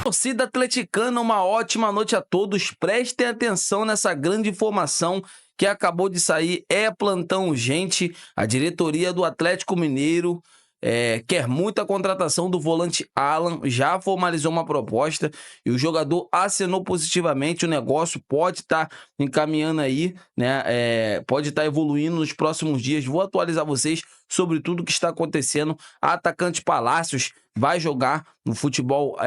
Torcida atleticana, uma ótima noite a todos. Prestem atenção nessa grande informação que acabou de sair. É plantão urgente. A diretoria do Atlético Mineiro quer muito a contratação do volante Alan. Já formalizou uma proposta e o jogador assinou positivamente. O negócio pode estar encaminhando aí, né? Pode estar evoluindo nos próximos dias. Vou atualizar vocês sobre tudo que está acontecendo. Atacante Palácios vai jogar no futebol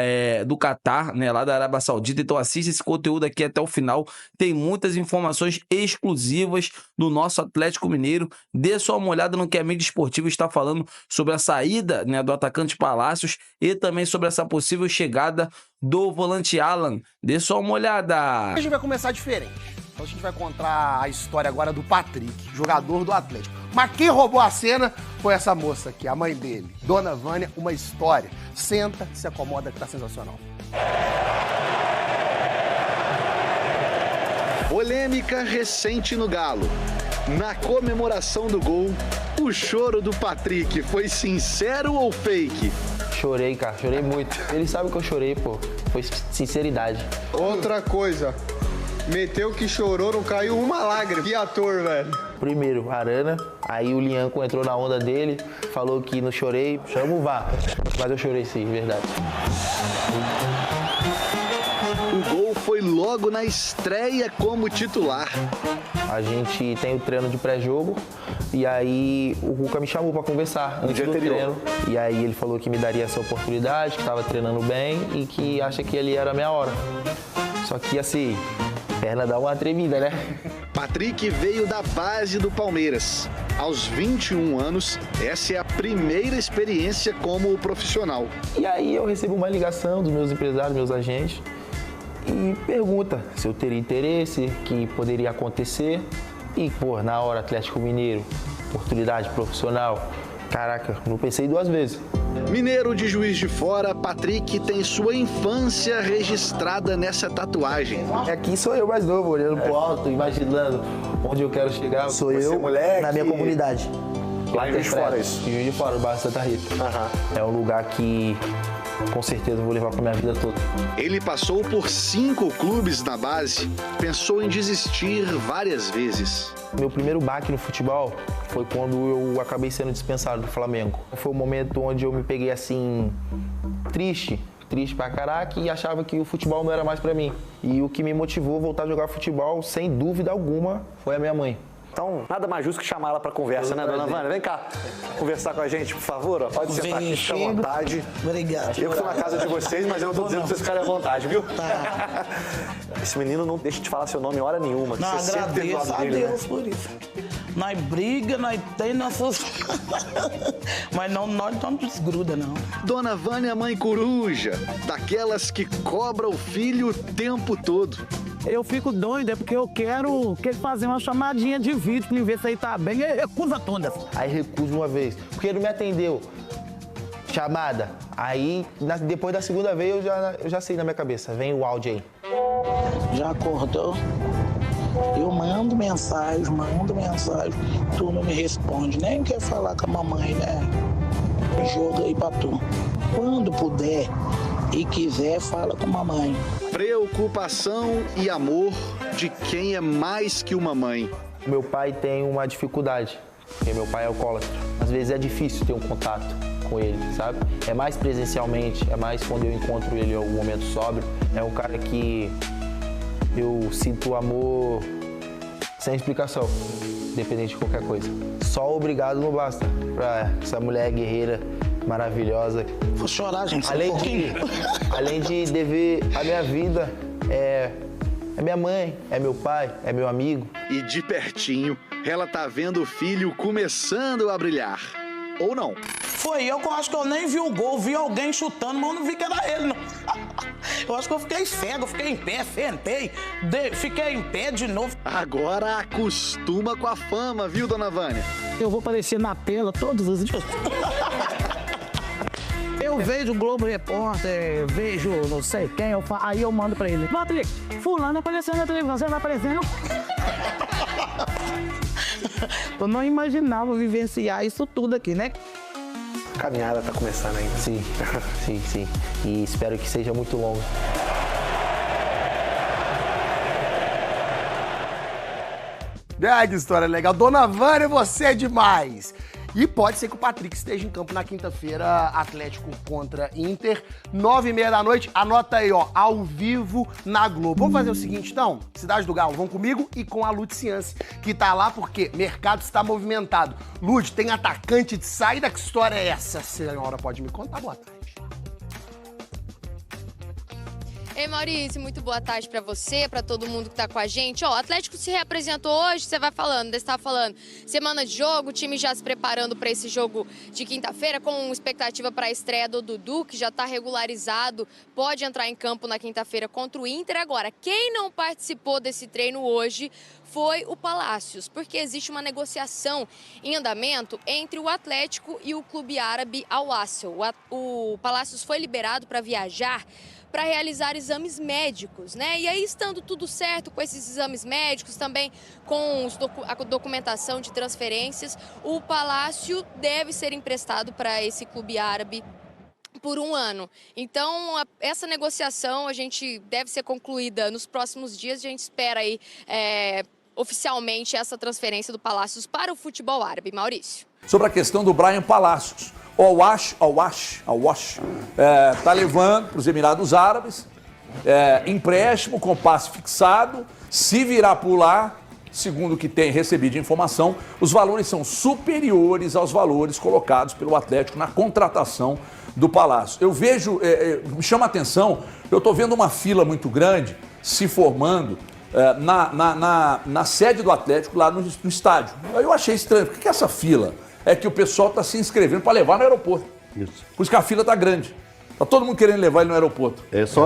do Catar, né, lá da Arábia Saudita. Então assista esse conteúdo aqui até o final. Tem muitas informações exclusivas do nosso Atlético Mineiro. Dê só uma olhada no que a mídia esportiva está falando sobre a saída, né, do atacante Palácios e também sobre essa possível chegada do volante Alan. Dê só uma olhada. A gente vai começar diferente. Então a gente vai contar a história agora do Patrick, jogador do Atlético. Mas quem roubou a cena foi essa moça aqui, a mãe dele, Dona Vânia, uma história. Senta, se acomoda que tá sensacional. Polêmica recente no Galo. Na comemoração do gol, o choro do Patrick foi sincero ou fake? Chorei, cara, chorei muito. Ele sabe que eu chorei, pô. Foi sinceridade. Outra coisa, meteu que chorou, não caiu uma lágrima. Que ator, velho. Primeiro, Arana, aí o Lianco entrou na onda dele, falou que não chorei, chama o VAR. Mas eu chorei sim, verdade. O gol foi logo na estreia como titular. A gente tem o treino de pré-jogo e aí o Cuca me chamou pra conversar antes do treino. E aí ele falou que me daria essa oportunidade, que estava treinando bem e que acha que ali era a minha hora. Só que assim, perna dá uma tremida, né? Patrick veio da base do Palmeiras. Aos 21 anos, essa é a primeira experiência como profissional. E aí eu recebo uma ligação dos meus empresários, meus agentes, e pergunta se eu teria interesse, que poderia acontecer. E, pô, na hora Atlético Mineiro, oportunidade profissional, caraca, não pensei duas vezes. Mineiro de Juiz de Fora, Patrick tem sua infância registrada nessa tatuagem. Aqui sou eu mais novo, olhando pro alto, imaginando onde eu quero chegar. Sou eu, moleque, na minha comunidade. Lá em Juiz de Fora, isso? Em Juiz de Fora, no bairro Santa Rita. É um lugar que com certeza eu vou levar pra minha vida toda. Ele passou por 5 clubes na base, pensou em desistir várias vezes. Meu primeiro baque no futebol foi quando eu acabei sendo dispensado do Flamengo. Foi um momento onde eu me peguei assim, triste pra caraca e achava que o futebol não era mais pra mim. E o que me motivou a voltar a jogar futebol, sem dúvida alguma, foi a minha mãe. Então, nada mais justo que chamar ela para conversa, né, dona Vânia? Vem cá, conversar com a gente, por favor. Ó. Pode sentar aqui, fica à vontade. Obrigado. Eu fui na casa de vocês, mas eu não tô dizendo pra vocês ficarem à vontade, viu? Tá. Esse menino não deixa de falar seu nome hora nenhuma. Não, você agradeço a Deus por isso. Nós briga, nós tem nossas... Mas não, nós não desgruda, não. Dona Vânia, mãe coruja, daquelas que cobra o filho o tempo todo. Eu fico doido, é porque eu quero que ele fazer uma chamadinha de vídeo pra ver se ele tá bem. Ele recusa todas. Aí recuso uma vez, porque ele não me atendeu. Chamada. Aí, depois da segunda vez, eu já sei na minha cabeça. Vem o áudio aí. Já acordou? Eu mando mensagem, tu não me responde, nem quer falar com a mamãe, né? Joga aí pra tu. Quando puder e quiser, fala com a mamãe. Preocupação e amor de quem é mais que uma mãe. Meu pai tem uma dificuldade, porque meu pai é alcoólatra. Às vezes é difícil ter um contato com ele, sabe? É mais presencialmente, é mais quando eu encontro ele em algum momento sóbrio. É um cara que eu sinto amor sem explicação, independente de qualquer coisa. Só obrigado não basta pra essa mulher guerreira, maravilhosa. Vou chorar, gente. Além de dever a minha vida, é minha mãe, é meu pai, é meu amigo. E de pertinho, ela tá vendo o filho começando a brilhar. Ou não? Foi eu que eu acho que eu nem vi o gol, vi alguém chutando, mas eu não vi que era ele, não. Eu acho que eu fiquei cego, fiquei em pé, sentei, fiquei em pé de novo. Agora acostuma com a fama, viu, dona Vânia? Eu vou aparecer na tela todos os dias. Eu vejo o Globo Repórter, vejo não sei quem, aí eu mando pra ele. Patrick, fulano apareceu na televisão, você vai aparecendo? Eu não imaginava vivenciar isso tudo aqui, né? caminhada tá começando ainda. Sim, sim, sim. E espero que seja muito longo. Ai, que história legal. Dona Vânia, você é demais. E pode ser que o Patrick esteja em campo na quinta-feira, Atlético contra Inter, 9h30 da noite. Anota aí, ó, ao vivo na Globo. Vamos fazer o seguinte, então? Cidade do Galo, vão comigo e com a Lud Ciance, que tá lá porque mercado está movimentado. Lud, tem atacante de saída? Que história é essa? A senhora pode me contar? Boa tarde. Ei, Maurício, muito boa tarde pra você, pra todo mundo que tá com a gente. Ó, o Atlético se reapresentou hoje, você vai falando, você estava falando, semana de jogo, o time já se preparando pra esse jogo de quinta-feira, com expectativa pra estreia do Dudu, que já tá regularizado, pode entrar em campo na quinta-feira contra o Inter. Agora, quem não participou desse treino hoje foi o Palácios, porque existe uma negociação em andamento entre o Atlético e o clube árabe Al Wasl. O Palácios foi liberado para viajar para realizar exames médicos, né? E aí, estando tudo certo com esses exames médicos, também com a documentação de transferências, o Palácio deve ser emprestado para esse clube árabe por 1 ano. Então, essa negociação a gente deve ser concluída nos próximos dias. A gente espera aí oficialmente essa transferência do Palácios para o futebol árabe. Maurício. Sobre a questão do Brian Palácios. Al Wasl tá levando para os Emirados Árabes, empréstimo com passe fixado. Se virar por lá, segundo o que tem recebido de informação, os valores são superiores aos valores colocados pelo Atlético na contratação do Palácio. Eu vejo, me chama a atenção, eu estou vendo uma fila muito grande se formando na sede do Atlético, lá no estádio. Eu achei estranho, por que essa fila? É que o pessoal está se inscrevendo para levar no aeroporto. Isso. Por isso que a fila está grande. Está todo mundo querendo levar ele no aeroporto.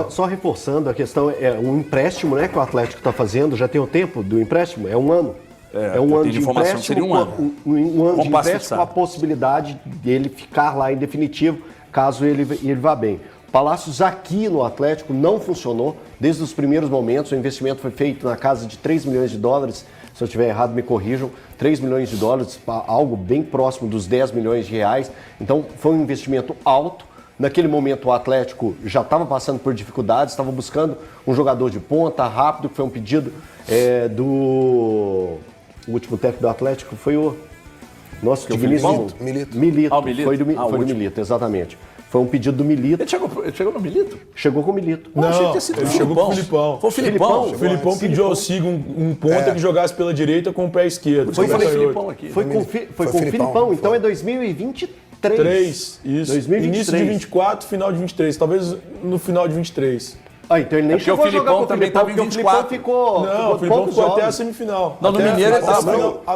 Só reforçando, a questão é um empréstimo, né, que o Atlético está fazendo. Já tem o tempo do empréstimo? É 1 ano. É 1 ano de empréstimo. Seria 1 ano. Um ano de empréstimo com a possibilidade dele ficar lá em definitivo, caso ele vá bem. Palácios aqui no Atlético não funcionou desde os primeiros momentos. O investimento foi feito na casa de 3 milhões de dólares. Se eu estiver errado, me corrijam. 3 milhões de dólares, algo bem próximo dos 10 milhões de reais. Então, foi um investimento alto. Naquele momento, o Atlético já estava passando por dificuldades, estava buscando um jogador de ponta, rápido, que foi um pedido do... O último técnico do Atlético foi o nosso digníssimo Milito. Foi do Milito, exatamente. Foi um pedido do Milito. Ele chegou no Milito? Chegou com o Milito. Não, ele chegou com o Filipão. Foi o Filipão? O Filipão pediu ao Sigo um ponta que jogasse pela direita com o pé esquerdo. Foi com o Filipão aqui. Foi com o Filipão, então é 2023. Isso. 2023. Início de 24, final de 23. Talvez no final de 23. Então ele nem chegou a jogar com o Filipão, porque o Filipão ficou... Não, o Filipão ficou até a semifinal. Não, no Mineiro ele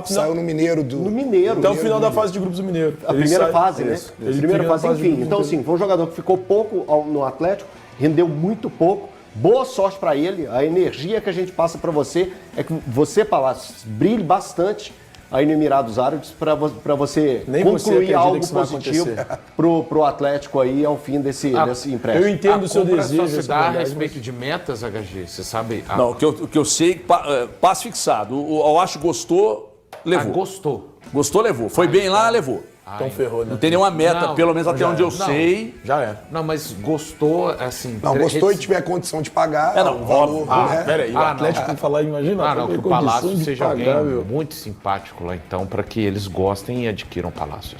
saiu no Mineiro. No Mineiro. Até o final da fase de grupos do Mineiro. A primeira fase, né? Primeira fase, enfim. Então, assim, foi um jogador que ficou pouco no Atlético, rendeu muito pouco. Boa sorte para ele. A energia que a gente passa para você é que você, Palácio, brilhe bastante aí no Emirados Árabes para você concluir algo positivo pro Atlético aí ao fim desse empréstimo. Eu entendo o seu desejo. Só se dá a respeito de metas, HG, você sabe? Não, o que eu sei, passe fixado. O Al Wasl gostou, levou. Gostou. Gostou, levou. Foi bem lá, levou. Então ferrou, né? Não tem nenhuma meta, pelo menos até onde eu sei. Já é. Não, mas gostou, assim... Não, gostou e tiver condição de pagar. Não, óbvio. Peraí, o Atlético falar, imagina. Não, que o Palácio seja alguém muito simpático lá, então, para que eles gostem e adquiram o Palácio.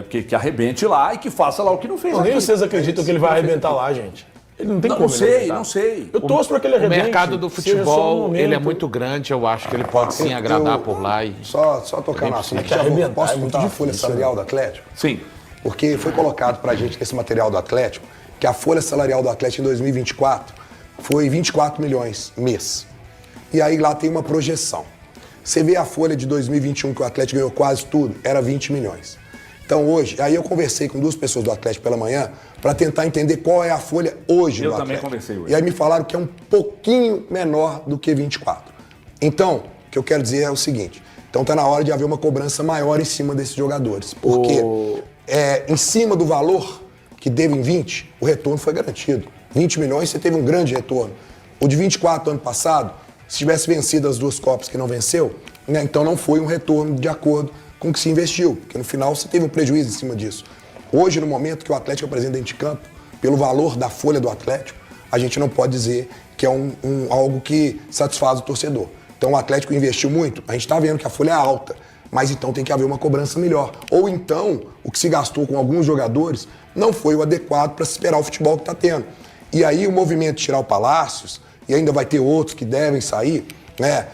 Que arrebente lá e que faça lá o que não fez. Nem vocês acreditam que ele vai arrebentar lá, gente. Ele não tem como. Não sei. Eu torço para que ele arrebente. O mercado do futebol, ele é muito grande, eu acho que ele pode sim agradar por lá. Só tocar no assunto. Posso botar a folha salarial do Atlético? Sim. Porque foi colocado pra gente nesse material do Atlético que a folha salarial do Atlético em 2024 foi 24 milhões mês. E aí lá tem uma projeção. Você vê a folha de 2021 que o Atlético ganhou quase tudo, era 20 milhões. Então hoje, aí eu conversei com 2 pessoas do Atlético pela manhã para tentar entender qual é a folha hoje do Atlético. Eu também conversei hoje. E aí me falaram que é um pouquinho menor do que 24. Então, o que eu quero dizer é o seguinte, então tá na hora de haver uma cobrança maior em cima desses jogadores, porque em cima do valor que deve em 20, o retorno foi garantido. 20 milhões, você teve um grande retorno. O de 24 do ano passado, se tivesse vencido as 2 Copas que não venceu, né, então não foi um retorno de acordo com o que se investiu, porque no final você teve um prejuízo em cima disso. Hoje, no momento que o Atlético apresenta dentro de campo, pelo valor da folha do Atlético, a gente não pode dizer que é algo que satisfaz o torcedor. Então o Atlético investiu muito, a gente está vendo que a folha é alta, mas então tem que haver uma cobrança melhor. Ou então, o que se gastou com alguns jogadores não foi o adequado para se esperar o futebol que está tendo. E aí o movimento de tirar o Palácios, e ainda vai ter outros que devem sair, né?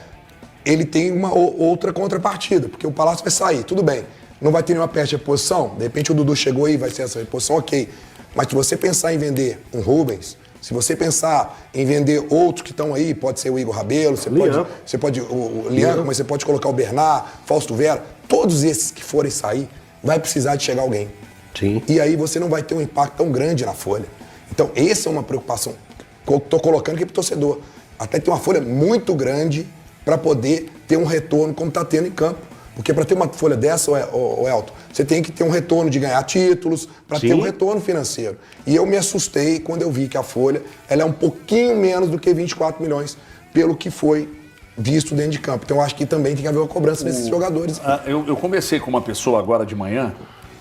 Ele tem uma outra contrapartida, porque o Palácio vai sair, tudo bem. Não vai ter nenhuma peça de reposição, de repente o Dudu chegou aí, vai ser essa reposição, ok. Mas se você pensar em vender um Rubens, se você pensar em vender outros que estão aí, pode ser o Igor Rabelo, você pode o Lianco, mas você pode colocar o Bernard, Fausto Vera, todos esses que forem sair, vai precisar de chegar alguém. Sim. E aí você não vai ter um impacto tão grande na folha. Então, essa é uma preocupação que eu estou colocando aqui para o torcedor. Até ter uma folha muito grande para poder ter um retorno como está tendo em campo. Porque para ter uma folha dessa, o Elton, você tem que ter um retorno de ganhar títulos, para ter um retorno financeiro. E eu me assustei quando eu vi que a folha ela é um pouquinho menos do que 24 milhões, pelo que foi visto dentro de campo. Então eu acho que também tem que haver uma cobrança desses jogadores. Eu conversei com uma pessoa agora de manhã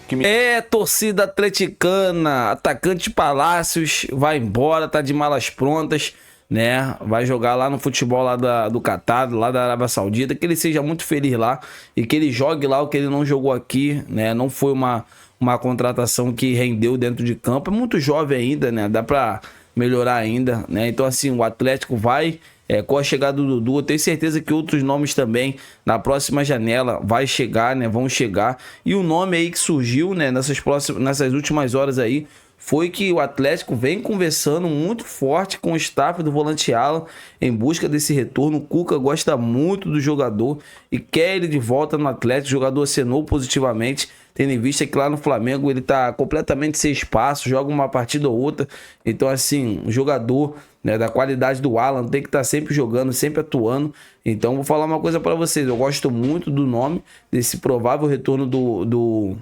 que me... torcida atleticana, atacante Palácios, vai embora, tá de malas prontas, né? Vai jogar lá no futebol lá do Catar, lá da Arábia Saudita, que ele seja muito feliz lá e que ele jogue lá o que ele não jogou aqui, né? Não foi uma contratação que rendeu dentro de campo, é muito jovem ainda, né? Dá pra melhorar ainda, né? Então assim, o Atlético vai, com a chegada do Dudu, eu tenho certeza que outros nomes também na próxima janela vai chegar, né? Vão chegar. E o nome aí que surgiu, né? Nessas últimas horas aí, foi que o Atlético vem conversando muito forte com o staff do volante Alan em busca desse retorno. O Cuca gosta muito do jogador e quer ele de volta no Atlético. O jogador acenou positivamente, tendo em vista que lá no Flamengo ele tá completamente sem espaço, joga uma partida ou outra. Então assim, o jogador, né, da qualidade do Alan tem que estar sempre jogando, sempre atuando. Então vou falar uma coisa para vocês, eu gosto muito do nome, desse provável retorno do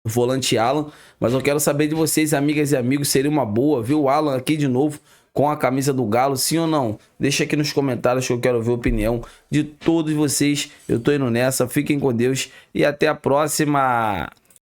volante Alan, mas eu quero saber de vocês, amigas e amigos, seria uma boa ver o Alan aqui de novo com a camisa do Galo, sim ou não? Deixa aqui nos comentários que eu quero ver a opinião de todos vocês. Eu tô indo nessa, fiquem com Deus e até a próxima!